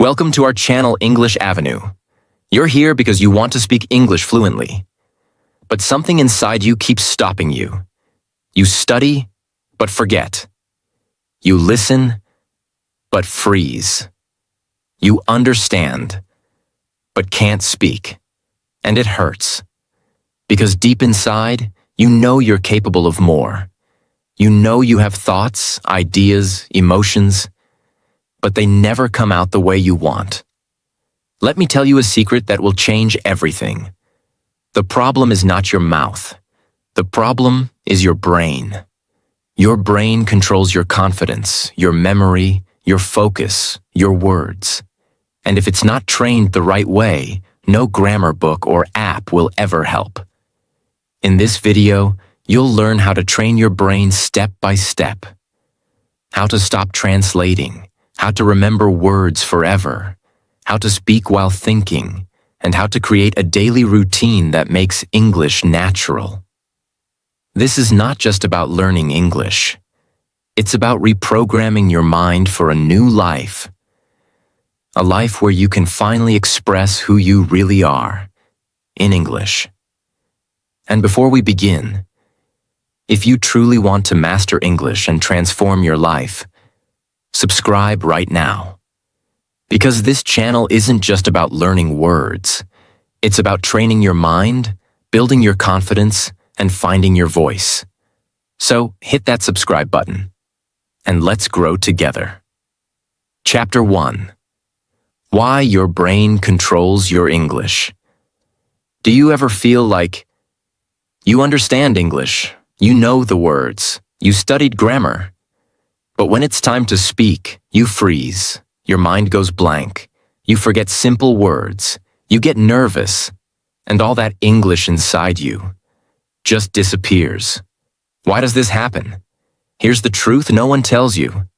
Welcome to our channel, English Avenue. You're here because you want to speak English fluently. But something inside you keeps stopping you. You study, but forget. You listen, but freeze. You understand, but can't speak. And it hurts. Because deep inside, you know you're capable of more. You know you have thoughts, ideas, emotions, but they never come out the way you want. Let me tell you a secret that will change everything. The problem is not your mouth. The problem is your brain. Your brain controls your confidence, your memory, your focus, your words. And if it's not trained the right way, no grammar book or app will ever help. In this video, you'll learn how to train your brain step by step. How to stop translating, how to remember words forever, how to speak while thinking, and how to create a daily routine that makes English natural. This is not just about learning English. It's about reprogramming your mind for a new life. A life where you can finally express who you really are, in English. And before we begin, if you truly want to master English and transform your life, subscribe right now. Because this channel isn't just about learning words. It's about training your mind, building your confidence, and finding your voice. So hit that subscribe button, and let's grow together. Chapter 1. Why your brain controls your English. Do you ever feel like you understand English, you know the words, you studied grammar, but when it's time to speak, you freeze, your mind goes blank, you forget simple words, you get nervous, and all that English inside you just disappears. Why does this happen? Here's the truth no one tells you.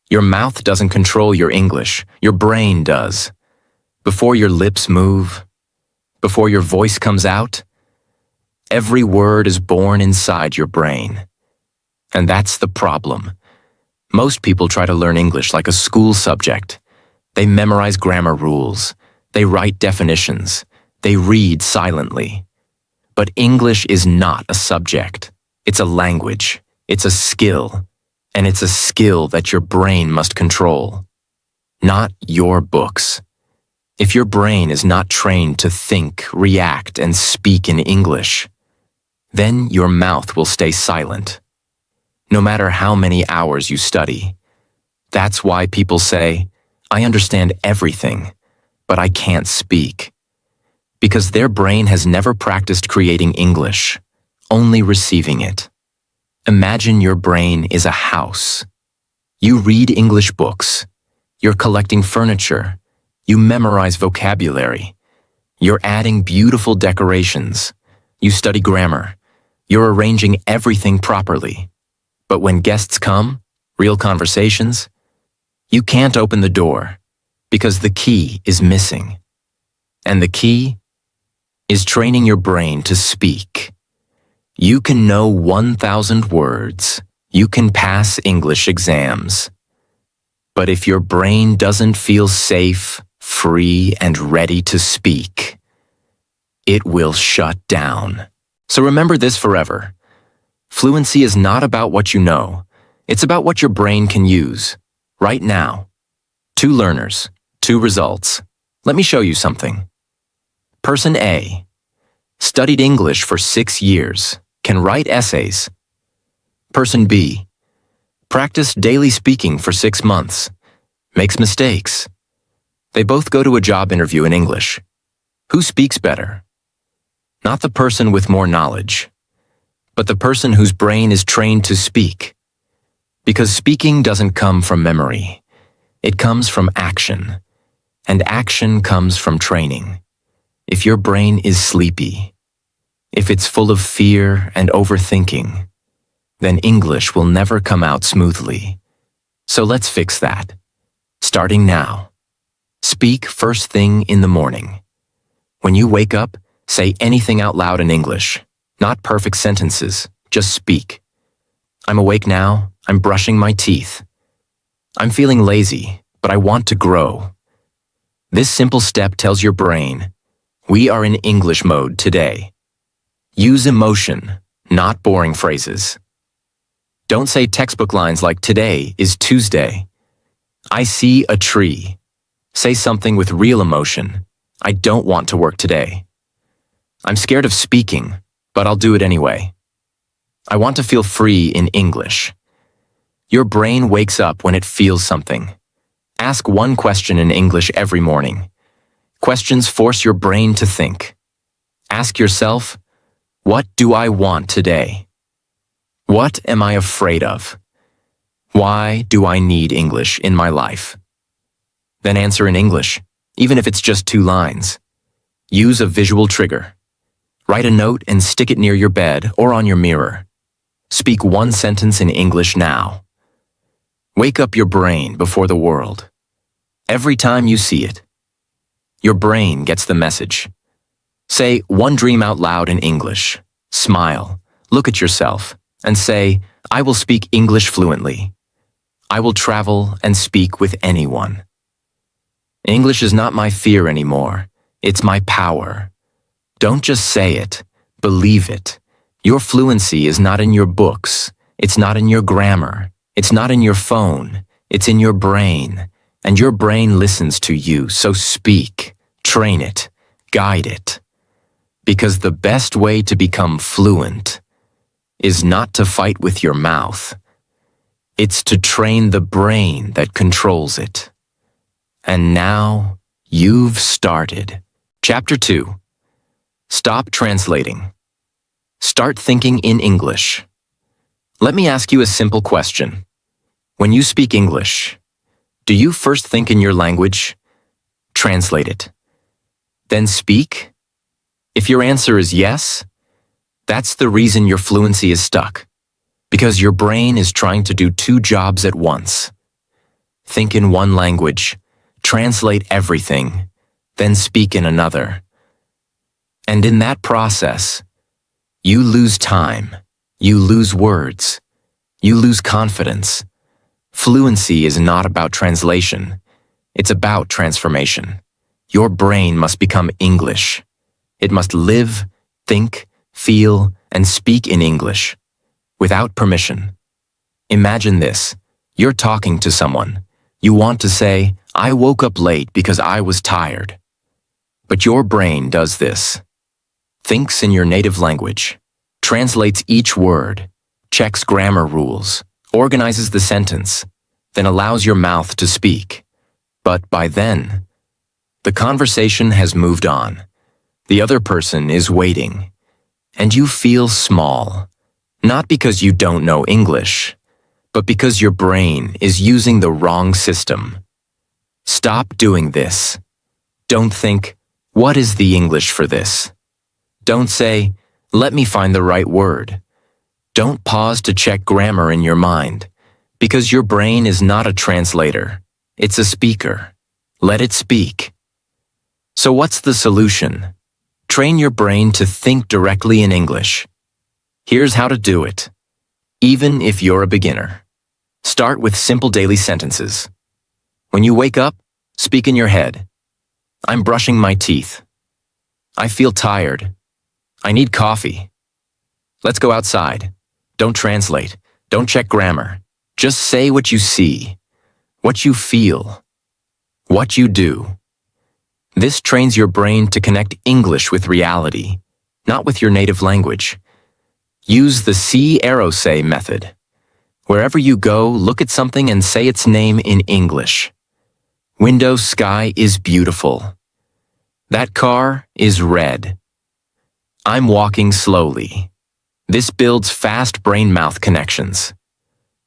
Your mouth doesn't control your English, your brain does. Before your lips move, before your voice comes out, every word is born inside your brain. And that's the problem. Most people try to learn English like a school subject. They memorize grammar rules. They write definitions. They read silently. But English is not a subject. It's a language. It's a skill. And it's a skill that your brain must control. Not your books. If your brain is not trained to think, react, and speak in English, then your mouth will stay silent. No matter how many hours you study. That's why people say, I understand everything, but I can't speak. Because their brain has never practiced creating English, only receiving it. Imagine your brain is a house. You read English books. You're collecting furniture. You memorize vocabulary. You're adding beautiful decorations. You study grammar. You're arranging everything properly. But when guests come, real conversations, you can't open the door because the key is missing. And the key is training your brain to speak. You can know 1,000 words. You can pass English exams. But if your brain doesn't feel safe, free, and ready to speak, it will shut down. So remember this forever. Fluency is not about what you know. It's about what your brain can use. Right now. 2 learners, 2 results. Let me show you something. Person A. Studied English for 6 years. Can write essays. Person B. Practiced daily speaking for 6 months. Makes mistakes. They both go to a job interview in English. Who speaks better? Not the person with more knowledge, but the person whose brain is trained to speak. Because speaking doesn't come from memory. It comes from action. And action comes from training. If your brain is sleepy, if it's full of fear and overthinking, then English will never come out smoothly. So let's fix that. Starting now. Speak first thing in the morning. When you wake up, say anything out loud in English. Not perfect sentences, just speak. I'm awake now, I'm brushing my teeth. I'm feeling lazy, but I want to grow. This simple step tells your brain, we are in English mode today. Use emotion, not boring phrases. Don't say textbook lines like today is Tuesday. I see a tree. Say something with real emotion. I don't want to work today. I'm scared of speaking, but I'll do it anyway. I want to feel free in English. Your brain wakes up when it feels something. Ask one question in English every morning. Questions force your brain to think. Ask yourself, what do I want today? What am I afraid of? Why do I need English in my life? Then answer in English, even if it's just 2 lines. Use a visual trigger. Write a note and stick it near your bed or on your mirror. Speak 1 sentence in English now. Wake up your brain before the world. Every time you see it, your brain gets the message. Say 1 dream out loud in English. Smile, look at yourself, and say, I will speak English fluently. I will travel and speak with anyone. English is not my fear anymore. It's my power. Don't just say it, believe it. Your fluency is not in your books. It's not in your grammar. It's not in your phone. It's in your brain. And your brain listens to you, so speak, train it, guide it. Because the best way to become fluent is not to fight with your mouth. It's to train the brain that controls it. And now you've started. Chapter 2. Stop translating. Start thinking in English. Let me ask you a simple question. When you speak English, do you first think in your language? Translate it. Then speak? If your answer is yes, that's the reason your fluency is stuck. Because your brain is trying to do 2 jobs at once. Think in one language, translate everything, then speak in another. And in that process, you lose time, you lose words, you lose confidence. Fluency is not about translation. It's about transformation. Your brain must become English. It must live, think, feel, and speak in English, without permission. Imagine this. You're talking to someone. You want to say, I woke up late because I was tired. But your brain does this. Thinks in your native language, translates each word, checks grammar rules, organizes the sentence, then allows your mouth to speak. But by then, the conversation has moved on. The other person is waiting. And you feel small, not because you don't know English, but because your brain is using the wrong system. Stop doing this. Don't think, what is the English for this? Don't say, let me find the right word. Don't pause to check grammar in your mind, because your brain is not a translator. It's a speaker. Let it speak. So what's the solution? Train your brain to think directly in English. Here's how to do it, even if you're a beginner. Start with simple daily sentences. When you wake up, speak in your head. I'm brushing my teeth. I feel tired. I need coffee. Let's go outside. Don't translate. Don't check grammar. Just say what you see, what you feel, what you do. This trains your brain to connect English with reality, not with your native language. Use the see, arrow, say method. Wherever you go, look at something and say its name in English. Window sky is beautiful. That car is red. I'm walking slowly. This builds fast brain-mouth connections.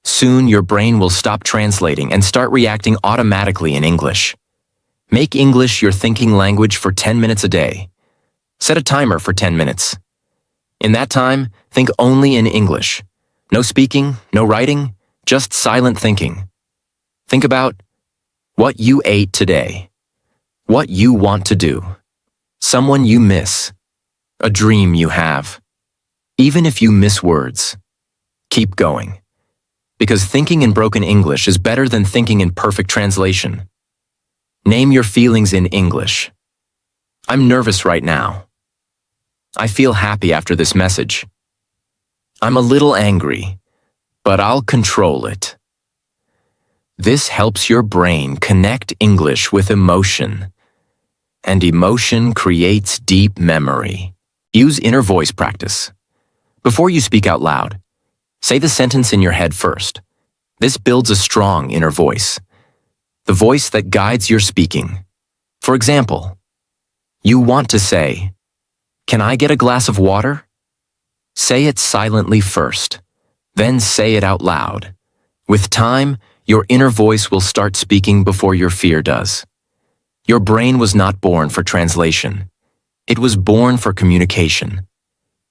Soon your brain will stop translating and start reacting automatically in English. Make English your thinking language for 10 minutes a day. Set a timer for 10 minutes. In that time, think only in English. No speaking, no writing, just silent thinking. Think about what you ate today, what you want to do, someone you miss, a dream you have. Even if you miss words, keep going. Because thinking in broken English is better than thinking in perfect translation. Name your feelings in English. I'm nervous right now. I feel happy after this message. I'm a little angry, but I'll control it. This helps your brain connect English with emotion, and emotion creates deep memory. Use inner voice practice. Before you speak out loud, say the sentence in your head first. This builds a strong inner voice, the voice that guides your speaking. For example, you want to say, "Can I get a glass of water?" Say it silently first, then say it out loud. With time, your inner voice will start speaking before your fear does. Your brain was not born for translation. It was born for communication.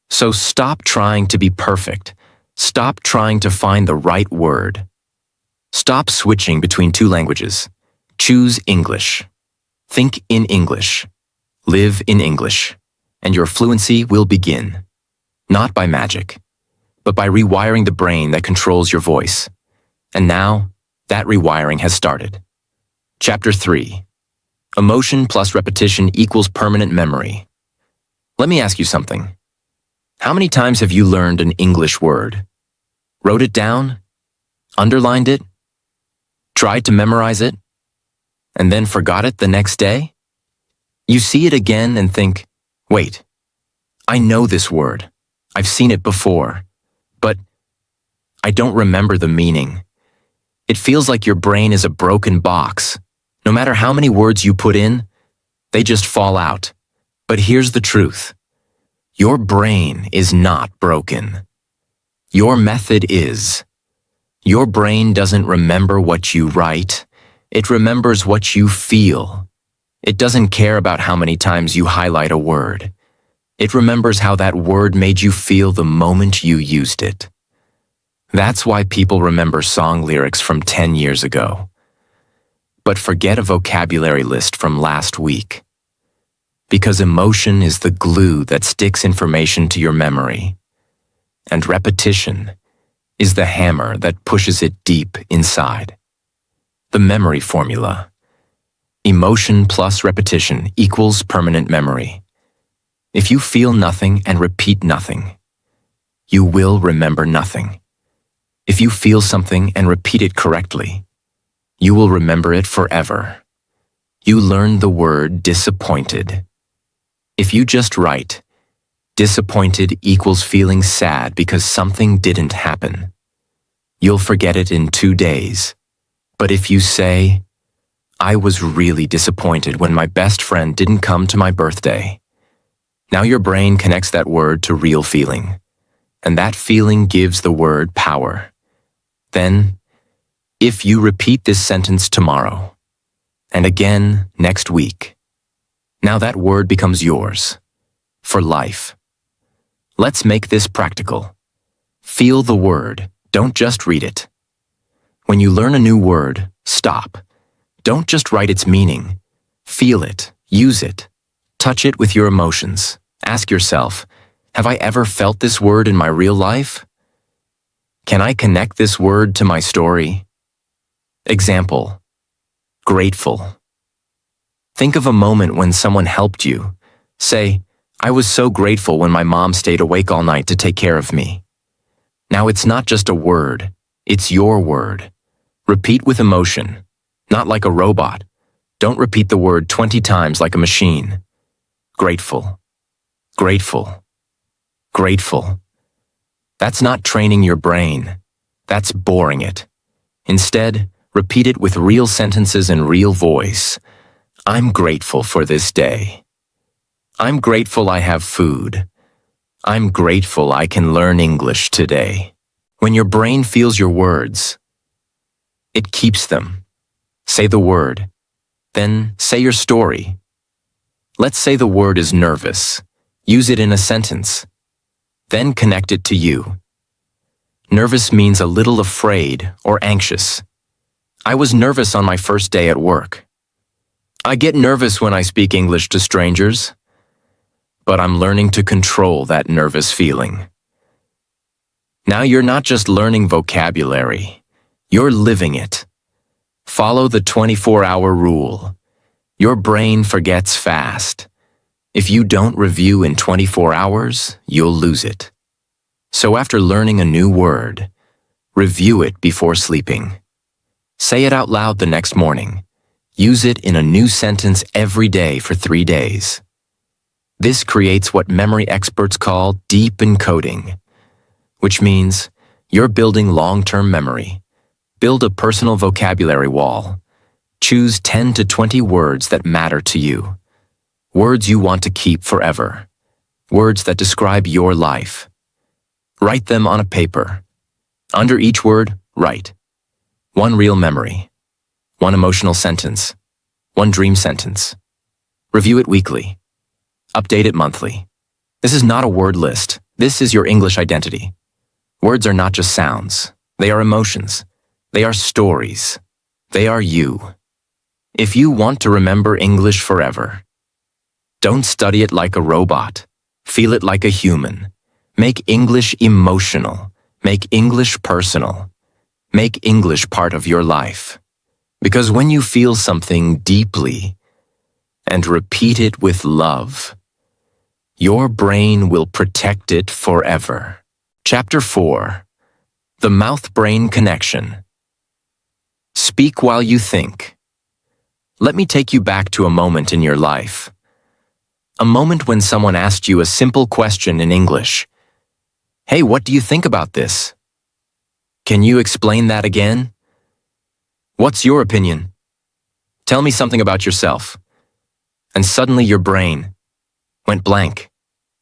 So stop trying to be perfect. Stop trying to find the right word. Stop switching between two languages. Choose English. Think in English. Live in English. And your fluency will begin. Not by magic, but by rewiring the brain that controls your voice. And now, that rewiring has started. Chapter 3. Emotion plus repetition equals permanent memory. Let me ask you something. How many times have you learned an English word? Wrote it down? Underlined it? Tried to memorize it? And then forgot it the next day? You see it again and think, wait, I know this word. I've seen it before, but I don't remember the meaning. It feels like your brain is a broken box. No matter how many words you put in, they just fall out. But here's the truth. Your brain is not broken. Your method is. Your brain doesn't remember what you write. It remembers what you feel. It doesn't care about how many times you highlight a word. It remembers how that word made you feel the moment you used it. That's why people remember song lyrics from 10 years ago, but forget a vocabulary list from last week. Because emotion is the glue that sticks information to your memory, and repetition is the hammer that pushes it deep inside. The memory formula. Emotion plus repetition equals permanent memory. If you feel nothing and repeat nothing, you will remember nothing. If you feel something and repeat it correctly, you will remember it forever. You learn the word disappointed. If you just write, disappointed equals feeling sad because something didn't happen, you'll forget it in 2 days. But if you say, I was really disappointed when my best friend didn't come to my birthday, now your brain connects that word to real feeling, and that feeling gives the word power. Then, if you repeat this sentence tomorrow, and again next week, now that word becomes yours, for life. Let's make this practical. Feel the word, don't just read it. When you learn a new word, stop. Don't just write its meaning. Feel it, use it, touch it with your emotions. Ask yourself, have I ever felt this word in my real life? Can I connect this word to my story? Example, grateful. Think of a moment when someone helped you. Say, I was so grateful when my mom stayed awake all night to take care of me. Now it's not just a word, it's your word. Repeat with emotion, not like a robot. Don't repeat the word 20 times like a machine. Grateful. Grateful. Grateful. That's not training your brain. That's boring it. Instead, repeat it with real sentences and real voice. I'm grateful for this day. I'm grateful I have food. I'm grateful I can learn English today. When your brain feels your words, it keeps them. Say the word. Then say your story. Let's say the word is nervous. Use it in a sentence. Then connect it to you. Nervous means a little afraid or anxious. I was nervous on my first day at work. I get nervous when I speak English to strangers, but I'm learning to control that nervous feeling. Now you're not just learning vocabulary, you're living it. Follow the 24-hour rule. Your brain forgets fast. If you don't review in 24 hours, you'll lose it. So after learning a new word, review it before sleeping. Say it out loud the next morning. Use it in a new sentence every day for 3 days. This creates what memory experts call deep encoding, which means you're building long-term memory. Build a personal vocabulary wall. Choose 10 to 20 words that matter to you. Words you want to keep forever. Words that describe your life. Write them on a paper. Under each word, write 1 real memory, 1 emotional sentence, 1 dream sentence. Review it weekly. Update it monthly. This is not a word list. This is your English identity. Words are not just sounds. They are emotions. They are stories. They are you. If you want to remember English forever, don't study it like a robot. Feel it like a human. Make English emotional. Make English personal. Make English part of your life. Because when you feel something deeply and repeat it with love, your brain will protect it forever. Chapter 4. The Mouth-Brain Connection. Speak while you think. Let me take you back to a moment in your life. A moment when someone asked you a simple question in English. Hey, what do you think about this? Can you explain that again? What's your opinion? Tell me something about yourself. And suddenly your brain went blank.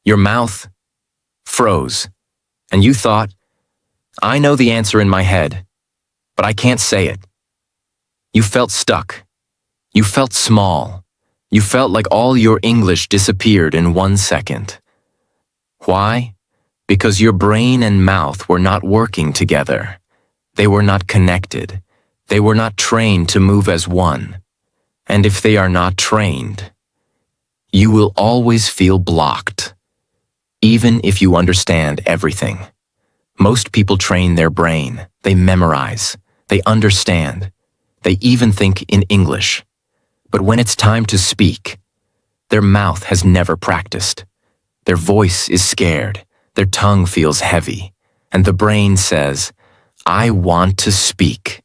Your mouth froze. And you thought, I know the answer in my head, but I can't say it. You felt stuck. You felt small. You felt like all your English disappeared in 1 second. Why? Because your brain and mouth were not working together. They were not connected. They were not trained to move as one. And if they are not trained, you will always feel blocked, even if you understand everything. Most people train their brain. They memorize. They understand. They even think in English. But when it's time to speak, their mouth has never practiced. Their voice is scared. Their tongue feels heavy. And the brain says, I want to speak.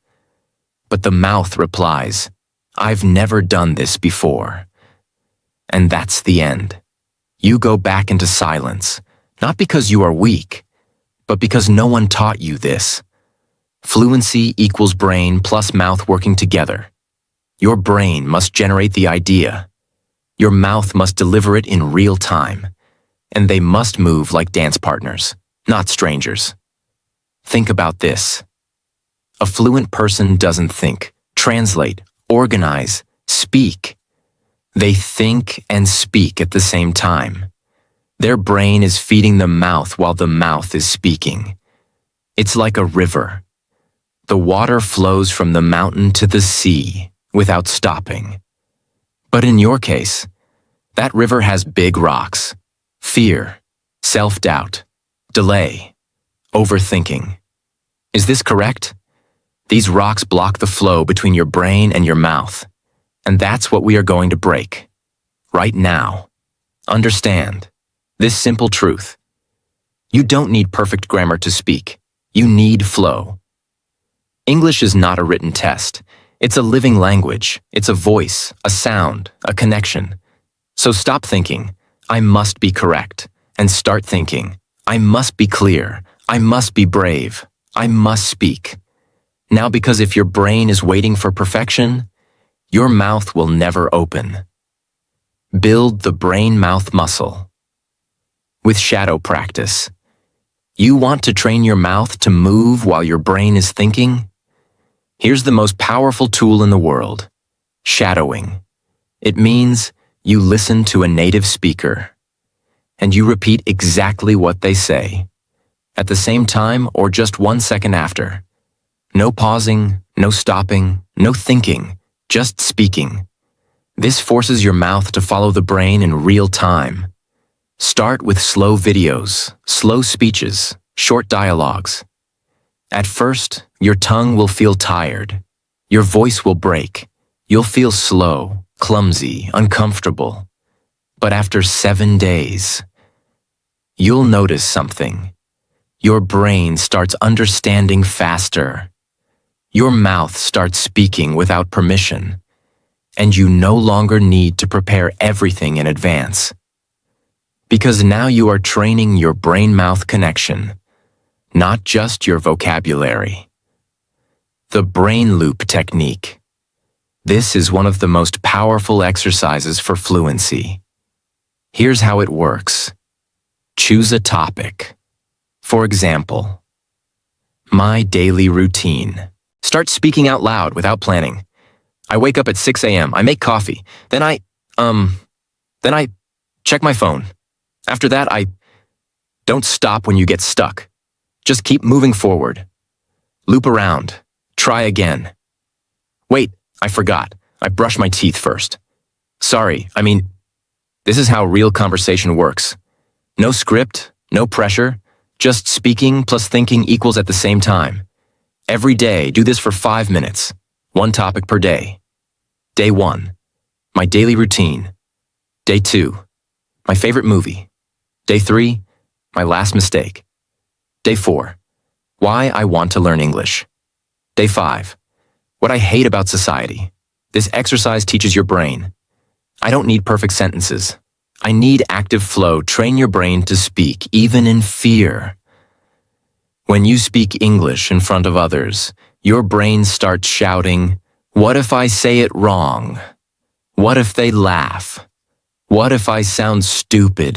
But the mouth replies, I've never done this before. And that's the end. You go back into silence, not because you are weak, but because no one taught you this. Fluency equals brain plus mouth working together. Your brain must generate the idea. Your mouth must deliver it in real time. And they must move like dance partners, not strangers. Think about this. A fluent person doesn't think, translate, organize, speak. They think and speak at the same time. Their brain is feeding the mouth while the mouth is speaking. It's like a river. The water flows from the mountain to the sea without stopping. But in your case, that river has big rocks, fear, self-doubt, delay, overthinking. Is this correct? These rocks block the flow between your brain and your mouth. And that's what we are going to break. Right now. Understand this simple truth. You don't need perfect grammar to speak. You need flow. English is not a written test. It's a living language. It's a voice, a sound, a connection. So stop thinking, I must be correct, and start thinking, I must be clear, I must be brave, I must speak. Now, because if your brain is waiting for perfection, your mouth will never open. Build the brain-mouth muscle. With shadow practice. You want to train your mouth to move while your brain is thinking? Here's the most powerful tool in the world, shadowing. It means you listen to a native speaker, and you repeat exactly what they say, at the same time or just 1 second after. No pausing, no stopping, no thinking, just speaking. This forces your mouth to follow the brain in real time. Start with slow videos, slow speeches, short dialogues. At first, your tongue will feel tired. Your voice will break. You'll feel slow, clumsy, uncomfortable. But after 7 days, you'll notice something. Your brain starts understanding faster. Your mouth starts speaking without permission, and you no longer need to prepare everything in advance. Because now you are training your brain-mouth connection, not just your vocabulary. The brain loop technique. This is one of the most powerful exercises for fluency. Here's how it works. Choose a topic. For example, my daily routine. Start speaking out loud without planning. I wake up at 6 a.m. I make coffee. Then I check my phone. After that, don't stop when you get stuck. Just keep moving forward. Loop around. Try again. Wait, I forgot. I brushed my teeth first. Sorry, this is how real conversation works. No script, no pressure, just speaking plus thinking equals at the same time. Every day, do this for 5 minutes. 1 topic per day. Day 1, my daily routine. Day 2, my favorite movie. Day 3, my last mistake. Day 4, why I want to learn English. Day 5, what I hate about society. This exercise teaches your brain. I don't need perfect sentences. I need active flow. Train your brain to speak, even in fear. When you speak English in front of others, your brain starts shouting, "What if I say it wrong? What if they laugh? What if I sound stupid?"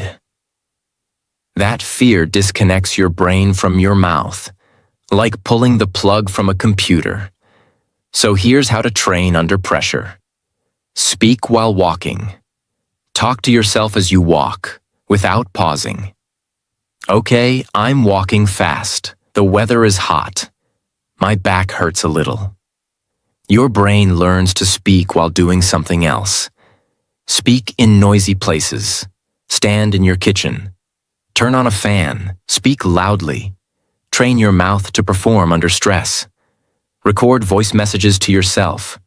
That fear disconnects your brain from your mouth, like pulling the plug from a computer. So here's how to train under pressure. Speak while walking. Talk to yourself as you walk, without pausing. Okay, I'm walking fast. The weather is hot. My back hurts a little. Your brain learns to speak while doing something else. Speak in noisy places. Stand in your kitchen. Turn on a fan. Speak loudly. Train your mouth to perform under stress. Record voice messages to yourself.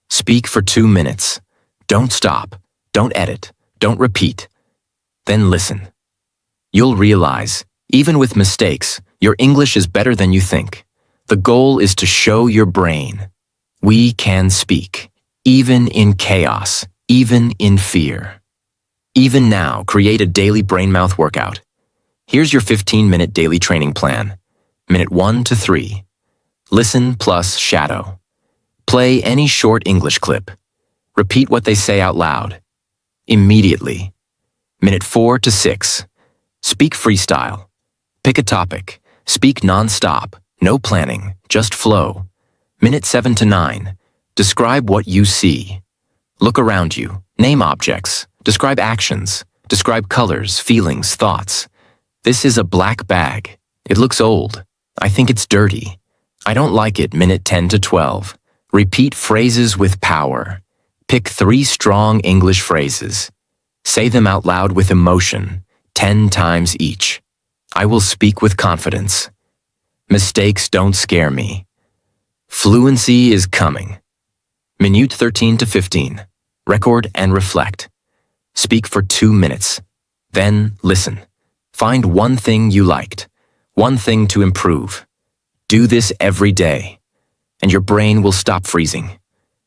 Speak for 2 minutes. Don't stop. Don't edit. Don't repeat. Then listen. You'll realize, even with mistakes, your English is better than you think. The goal is to show your brain. We can speak, even in chaos, even in fear. Even now, create a daily brain-mouth workout. Here's your 15-minute daily training plan. Minute 1 to 3. Listen plus shadow. Play any short English clip. Repeat what they say out loud. Immediately. Minute 4 to 6. Speak freestyle. Pick a topic. Speak non-stop. No planning. Just flow. Minute 7 to 9. Describe what you see. Look around you. Name objects. Describe actions. Describe colors, feelings, thoughts. This is a black bag. It looks old. I think it's dirty. I don't like it. Minute 10 to 12. Repeat phrases with power. Pick 3 strong English phrases. Say them out loud with emotion, 10 times each. I will speak with confidence. Mistakes don't scare me. Fluency is coming. Minute 13 to 15. Record and reflect. Speak for 2 minutes. Then listen. Find one thing you liked, one thing to improve. Do this every day, and your brain will stop freezing.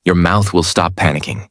Your mouth will stop panicking.